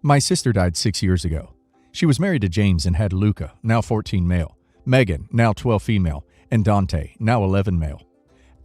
My sister died 6 years ago. She was married to James and had Luca, now 14 male, Megan, now 12 female, and Dante, now 11 male.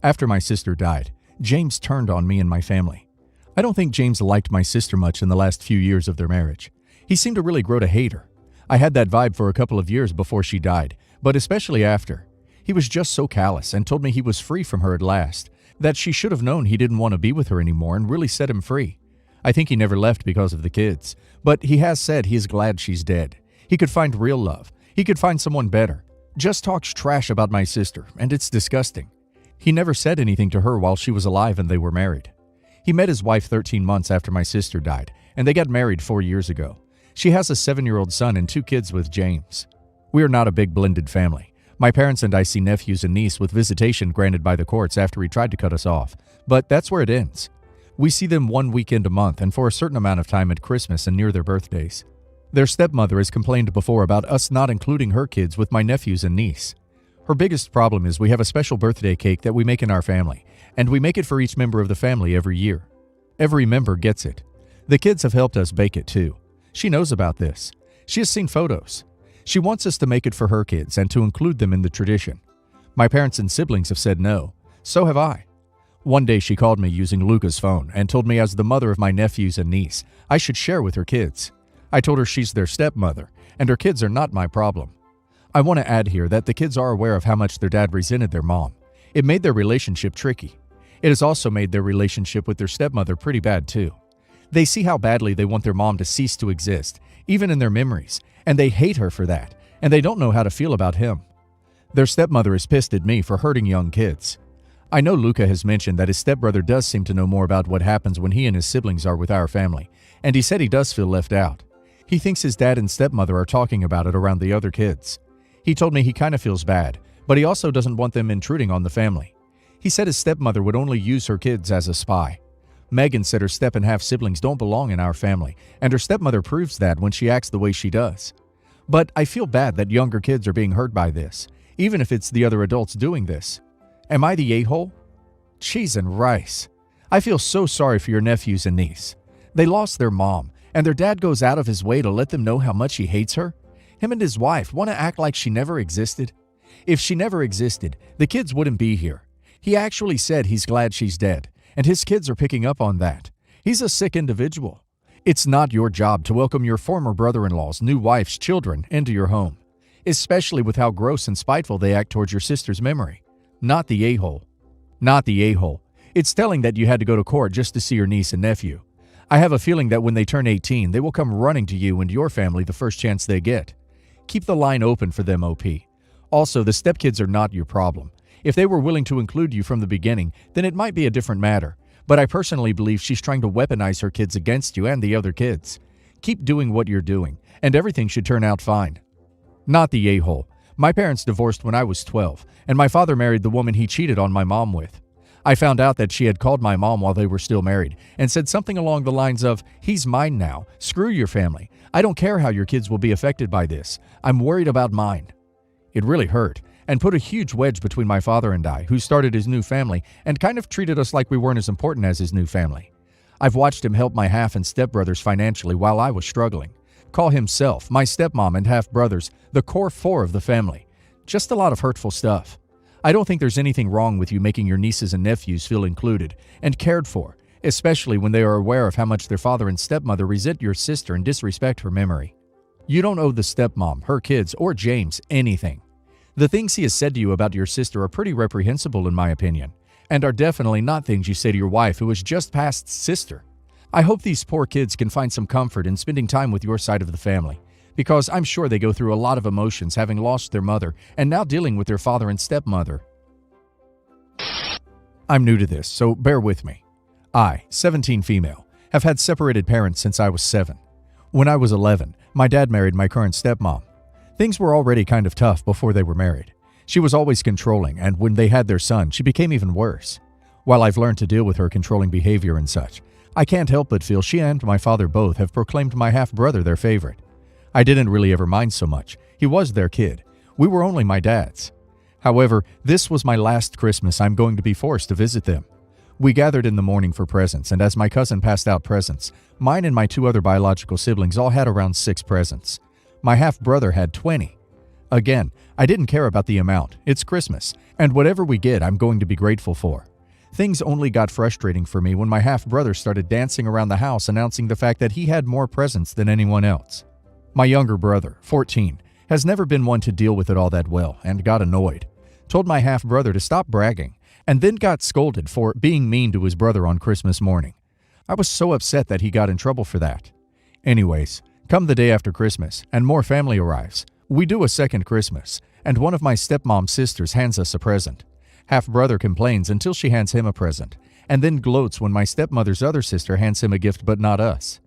After my sister died, James turned on me and my family. I don't think James liked my sister much in the last few years of their marriage. He seemed to really grow to hate her. I had that vibe for a couple of years before she died, but especially after. He was just so callous and told me he was free from her at last, that she should have known he didn't want to be with her anymore and really set him free. I think he never left because of the kids, but he has said he is glad she's dead. He could find real love. He could find someone better. Just talks trash about my sister, and it's disgusting. He never said anything to her while she was alive and they were married. He met his wife 13 months after my sister died, and they got married 4 years ago. She has a 7-year-old son and 2 kids with James. We are not a big blended family. My parents and I see nephews and niece with visitation granted by the courts after he tried to cut us off, but that's where it ends. We see them 1 weekend a month and for a certain amount of time at Christmas and near their birthdays. Their stepmother has complained before about us not including her kids with my nephews and niece. Her biggest problem is we have a special birthday cake that we make in our family, and we make it for each member of the family every year. Every member gets it. The kids have helped us bake it too. She knows about this. She has seen photos. She wants us to make it for her kids and to include them in the tradition. My parents and siblings have said no. So have I. One day she called me using Luca's phone and told me as the mother of my nephews and niece, I should share with her kids. I told her she's their stepmother, and her kids are not my problem. I want to add here that the kids are aware of how much their dad resented their mom. It made their relationship tricky. It has also made their relationship with their stepmother pretty bad too. They see how badly they want their mom to cease to exist, even in their memories, and they hate her for that, and they don't know how to feel about him. Their stepmother is pissed at me for hurting young kids. I know Luca has mentioned that his stepbrother does seem to know more about what happens when he and his siblings are with our family, and he said he does feel left out. He thinks his dad and stepmother are talking about it around the other kids. He told me he kind of feels bad, but he also doesn't want them intruding on the family. He said his stepmother would only use her kids as a spy. Megan said her step-and-half siblings don't belong in our family, and her stepmother proves that when she acts the way she does. But I feel bad that younger kids are being hurt by this, even if it's the other adults doing this. Am I the a-hole? Cheese and rice. I feel so sorry for your nephews and niece. They lost their mom, and their dad goes out of his way to let them know how much he hates her. Him and his wife want to act like she never existed. If she never existed, the kids wouldn't be here. He actually said he's glad she's dead, and his kids are picking up on that. He's a sick individual. It's not your job to welcome your former brother-in-law's new wife's children into your home, especially with how gross and spiteful they act towards your sister's memory. Not the a-hole. Not the a-hole. It's telling that you had to go to court just to see your niece and nephew. I have a feeling that when they turn 18, they will come running to you and your family the first chance they get. Keep the line open for them, OP. Also, the stepkids are not your problem. If they were willing to include you from the beginning, then it might be a different matter. But I personally believe she's trying to weaponize her kids against you and the other kids. Keep doing what you're doing, and everything should turn out fine. Not the a-hole. My parents divorced when I was 12, and my father married the woman he cheated on my mom with. I found out that she had called my mom while they were still married and said something along the lines of, "He's mine now. Screw your family. I don't care how your kids will be affected by this. I'm worried about mine." It really hurt and put a huge wedge between my father and I, who started his new family and kind of treated us like we weren't as important as his new family. I've watched him help my half and stepbrothers financially while I was struggling. Call himself, my stepmom, and half-brothers the core 4 of the family. Just a lot of hurtful stuff. I don't think there's anything wrong with you making your nieces and nephews feel included and cared for, especially when they are aware of how much their father and stepmother resent your sister and disrespect her memory. You don't owe the stepmom, her kids, or James anything. The things he has said to you about your sister are pretty reprehensible in my opinion, and are definitely not things you say to your wife who is just past sister. I hope these poor kids can find some comfort in spending time with your side of the family, because I'm sure they go through a lot of emotions having lost their mother and now dealing with their father and stepmother. I'm new to this, so bear with me. I, 17 female, have had separated parents since I was 7. When I was 11, my dad married my current stepmom. Things were already kind of tough before they were married. She was always controlling, and when they had their son, she became even worse. While I've learned to deal with her controlling behavior and such, I can't help but feel she and my father both have proclaimed my half-brother their favorite. I didn't really ever mind so much. He was their kid. We were only my dad's. However, this was my last Christmas I'm going to be forced to visit them. We gathered in the morning for presents, and as my cousin passed out presents, mine and my 2 other biological siblings all had around 6 presents. My half-brother had 20. Again, I didn't care about the amount. It's Christmas, and whatever we get, I'm going to be grateful for. Things only got frustrating for me when my half-brother started dancing around the house announcing the fact that he had more presents than anyone else. My younger brother, 14, has never been one to deal with it all that well and got annoyed. Told my half-brother to stop bragging, and then got scolded for being mean to his brother on Christmas morning. I was so upset that he got in trouble for that. Anyways, come the day after Christmas, and more family arrives. We do a second Christmas, and one of my stepmom's sisters hands us a present. Half-brother complains until she hands him a present, and then gloats when my stepmother's other sister hands him a gift but not us.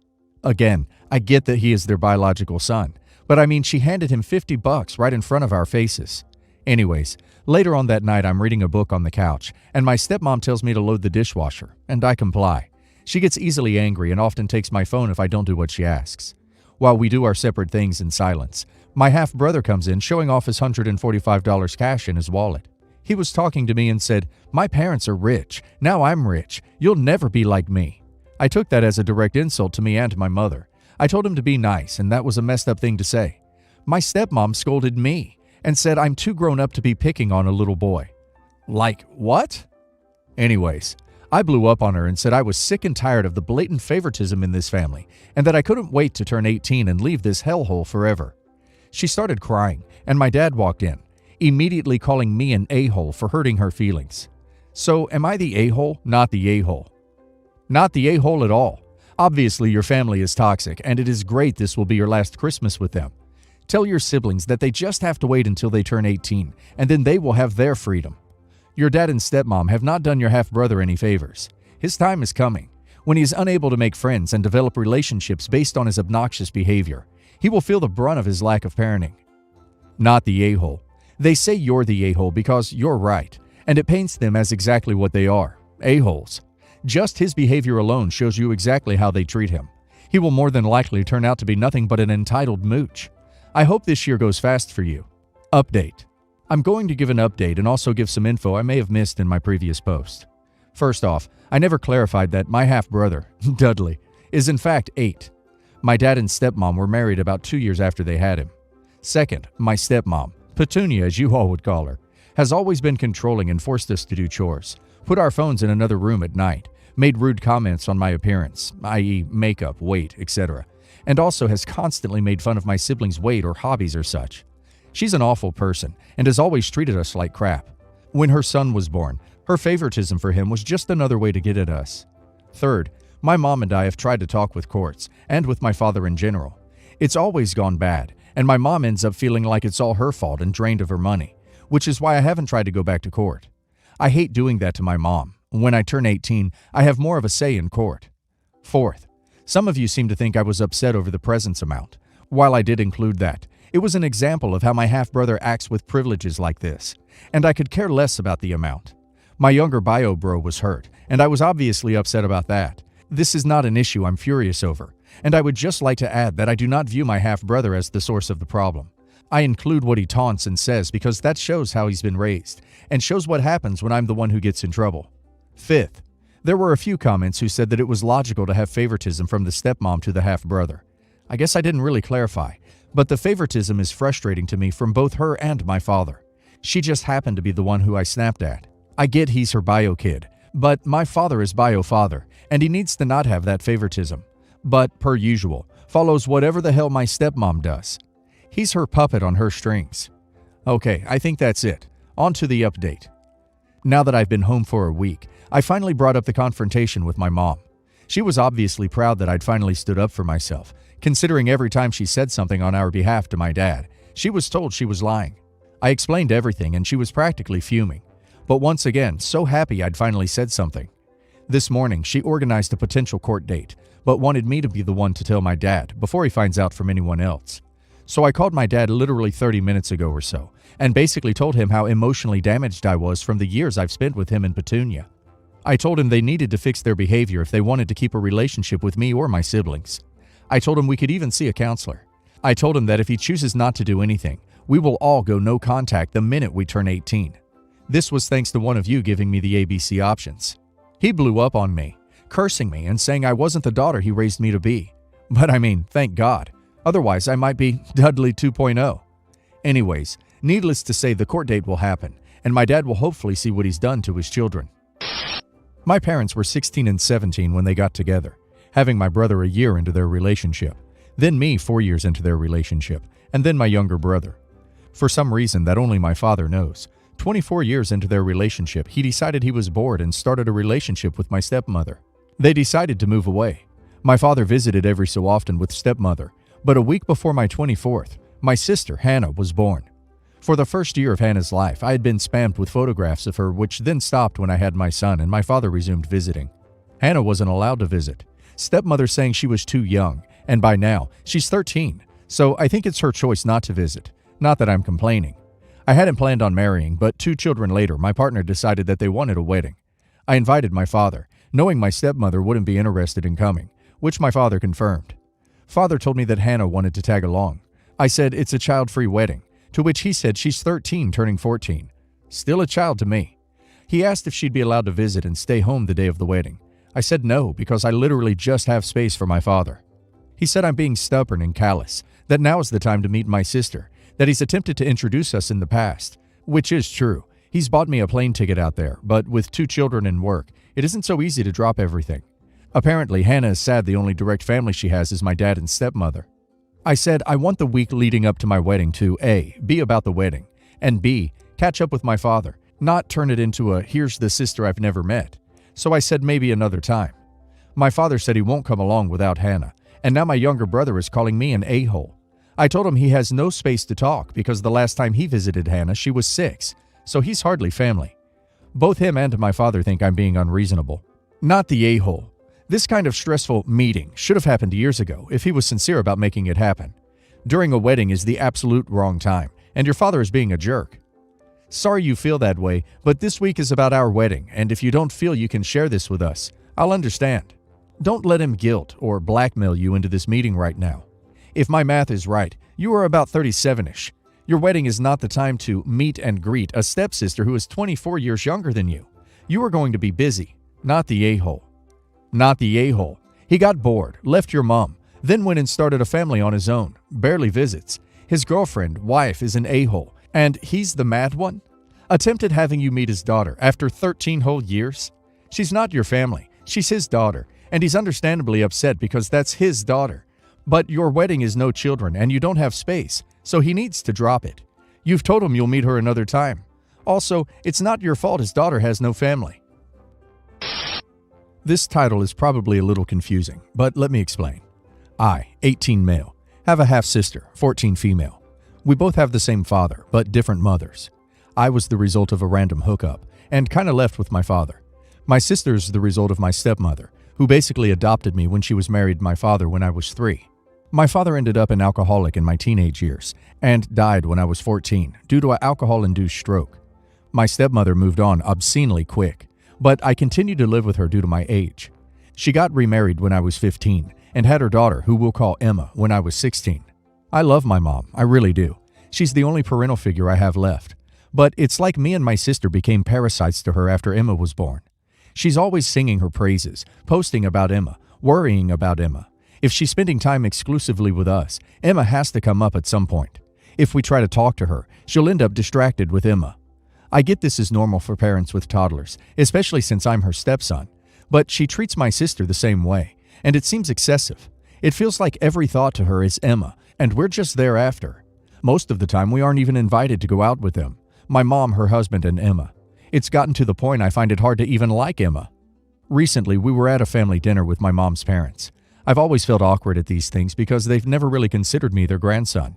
Again, I get that he is their biological son, but I mean she handed him $50 right in front of our faces. Anyways, later on that night I'm reading a book on the couch, and my stepmom tells me to load the dishwasher, and I comply. She gets easily angry and often takes my phone if I don't do what she asks. While we do our separate things in silence, my half-brother comes in showing off his $145 cash in his wallet. He was talking to me and said, "My parents are rich. Now I'm rich. You'll never be like me." I took that as a direct insult to me and my mother. I told him to be nice, and that was a messed up thing to say. My stepmom scolded me and said I'm too grown up to be picking on a little boy. Like, what? Anyways, I blew up on her and said I was sick and tired of the blatant favoritism in this family and that I couldn't wait to turn 18 and leave this hellhole forever. She started crying, and my dad walked in, immediately calling me an a-hole for hurting her feelings. So, am I the a-hole, not the a-hole? Not the a-hole at all. Obviously, your family is toxic, and it is great this will be your last Christmas with them. Tell your siblings that they just have to wait until they turn 18, and then they will have their freedom. Your dad and stepmom have not done your half-brother any favors. His time is coming. When he is unable to make friends and develop relationships based on his obnoxious behavior, he will feel the brunt of his lack of parenting. Not the a-hole. They say you're the a-hole because you're right, and it paints them as exactly what they are, a-holes. Just his behavior alone shows you exactly how they treat him. He will more than likely turn out to be nothing but an entitled mooch. I hope this year goes fast for you. Update. I'm going to give an update and also give some info I may have missed in my previous post. First off, I never clarified that my half-brother, Dudley, is in fact 8. My dad and stepmom were married about 2 years after they had him. Second, my stepmom, Petunia as you all would call her, has always been controlling and forced us to do chores, put our phones in another room at night, made rude comments on my appearance, i.e. makeup, weight, etc., and also has constantly made fun of my siblings' weight or hobbies or such. She's an awful person and has always treated us like crap. When her son was born, her favoritism for him was just another way to get at us. Third, my mom and I have tried to talk with courts, and with my father in general. It's always gone bad, and my mom ends up feeling like it's all her fault and drained of her money, which is why I haven't tried to go back to court. I hate doing that to my mom. When I turn 18, I have more of a say in court. Fourth, some of you seem to think I was upset over the presents amount. While I did include that, it was an example of how my half-brother acts with privileges like this, and I could care less about the amount. My younger bio bro was hurt, and I was obviously upset about that. This is not an issue I'm furious over, and I would just like to add that I do not view my half-brother as the source of the problem. I include what he taunts and says because that shows how he's been raised, and shows what happens when I'm the one who gets in trouble. Fifth, there were a few comments who said that it was logical to have favoritism from the stepmom to the half-brother. I guess I didn't really clarify, but the favoritism is frustrating to me from both her and my father. She just happened to be the one who I snapped at. I get he's her bio kid, but my father is bio father, and he needs to not have that favoritism. But, per usual, follows whatever the hell my stepmom does. He's her puppet on her strings. Okay, I think that's it. On to the update. Now that I've been home for a week, I finally brought up the confrontation with my mom. She was obviously proud that I'd finally stood up for myself, considering every time she said something on our behalf to my dad, she was told she was lying. I explained everything and she was practically fuming. But once again, so happy I'd finally said something. This morning, she organized a potential court date, but wanted me to be the one to tell my dad before he finds out from anyone else. So I called my dad literally 30 minutes ago or so, and basically told him how emotionally damaged I was from the years I've spent with him and Petunia. I told him they needed to fix their behavior if they wanted to keep a relationship with me or my siblings. I told him we could even see a counselor. I told him that if he chooses not to do anything, we will all go no contact the minute we turn 18. This was thanks to one of you giving me the ABC options. He blew up on me, cursing me and saying I wasn't the daughter he raised me to be. But I mean, thank God. Otherwise, I might be Dudley 2.0. Anyways, needless to say, the court date will happen, and my dad will hopefully see what he's done to his children. My parents were 16 and 17 when they got together, having my brother a year into their relationship, then me 4 years into their relationship, and then my younger brother. For some reason that only my father knows, 24 years into their relationship, he decided he was bored and started a relationship with my stepmother. They decided to move away. My father visited every so often with stepmother, but a week before my 24th, my sister, Hannah, was born. For the first year of Hannah's life, I had been spammed with photographs of her, which then stopped when I had my son and my father resumed visiting. Hannah wasn't allowed to visit. Stepmother saying she was too young, and by now, she's 13, so I think it's her choice not to visit. Not that I'm complaining. I hadn't planned on marrying, but 2 children later, my partner decided that they wanted a wedding. I invited my father, knowing my stepmother wouldn't be interested in coming, which my father confirmed. Father told me that Hannah wanted to tag along. I said it's a child-free wedding, to which he said she's 13 turning 14. Still a child to me. He asked if she'd be allowed to visit and stay home the day of the wedding. I said no, because I literally just have space for my father. He said I'm being stubborn and callous, that now is the time to meet my sister, that he's attempted to introduce us in the past, which is true. He's bought me a plane ticket out there, but with 2 children and work, it isn't so easy to drop everything. Apparently, Hannah is sad the only direct family she has is my dad and stepmother. I said I want the week leading up to my wedding to A, be about the wedding, and B, catch up with my father, not turn it into a here's the sister I've never met. So I said maybe another time. My father said he won't come along without Hannah, and now my younger brother is calling me an a-hole. I told him he has no space to talk because the last time he visited Hannah, she was 6, so he's hardly family. Both him and my father think I'm being unreasonable. Not the a-hole. This kind of stressful meeting should have happened years ago if he was sincere about making it happen. During a wedding is the absolute wrong time, and your father is being a jerk. Sorry you feel that way, but this week is about our wedding, and if you don't feel you can share this with us, I'll understand. Don't let him guilt or blackmail you into this meeting right now. If my math is right, you are about 37-ish. Your wedding is not the time to meet and greet a stepsister who is 24 years younger than you. You are going to be busy, not the a-hole. Not the a-hole. He got bored, left your mom, then went and started a family on his own, barely visits. His girlfriend, wife, is an a-hole, and he's the mad one? Attempted having you meet his daughter after 13 whole years? She's not your family, she's his daughter, and he's understandably upset because that's his daughter. But your wedding is no children and you don't have space, so he needs to drop it. You've told him you'll meet her another time. Also, it's not your fault his daughter has no family. This title is probably a little confusing, but let me explain. I, 18 male, have a half-sister, 14 female. We both have the same father, but different mothers. I was the result of a random hookup, and kinda left with my father. My sister's the result of my stepmother, who basically adopted me when she was married to my father when I was 3. My father ended up an alcoholic in my teenage years, and died when I was 14 due to an alcohol-induced stroke. My stepmother moved on obscenely quick, but I continued to live with her due to my age. She got remarried when I was 15 and had her daughter, who we'll call Emma, when I was 16. I love my mom, I really do. She's the only parental figure I have left. But it's like me and my sister became parasites to her after Emma was born. She's always singing her praises, posting about Emma, worrying about Emma. If she's spending time exclusively with us, Emma has to come up at some point. If we try to talk to her, she'll end up distracted with Emma. I get this is normal for parents with toddlers, especially since I'm her stepson, but she treats my sister the same way, and it seems excessive. It feels like every thought to her is Emma, and we're just there after. Most of the time we aren't even invited to go out with them. My mom, her husband, and Emma. It's gotten to the point I find it hard to even like Emma. Recently, we were at a family dinner with my mom's parents. I've always felt awkward at these things because they've never really considered me their grandson.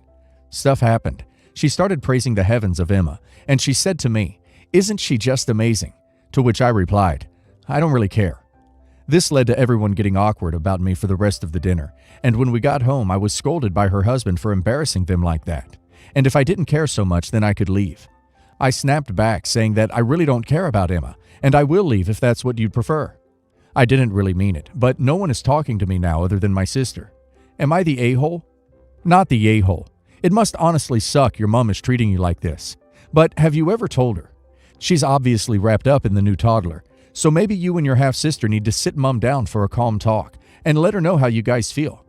Stuff happened. She started praising the heavens of Emma, and she said to me, "Isn't she just amazing?" To which I replied, "I don't really care." This led to everyone getting awkward about me for the rest of the dinner, and when we got home, I was scolded by her husband for embarrassing them like that. And if I didn't care so much, then I could leave. I snapped back, saying that I really don't care about Emma, and I will leave if that's what you'd prefer. I didn't really mean it, but no one is talking to me now other than my sister. Am I the a-hole? Not the a-hole. It must honestly suck your mom is treating you like this. But have you ever told her? She's obviously wrapped up in the new toddler, So maybe you and your half-sister need to sit Mom down for a calm talk and let her know how you guys feel.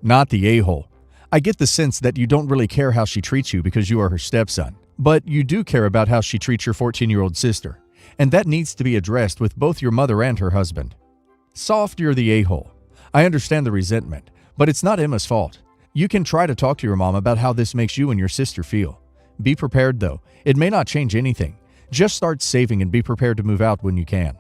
Not the a-hole. I get the sense that you don't really care how she treats you because you are her stepson, but you do care about how she treats your 14-year-old sister, and that needs to be addressed with both your mother and her husband. Soft, you're the a-hole. I understand the resentment, but it's not Emma's fault. You can try to talk to your mom about how this makes you and your sister feel. Be prepared though. It may not change anything. Just start saving and be prepared to move out when you can.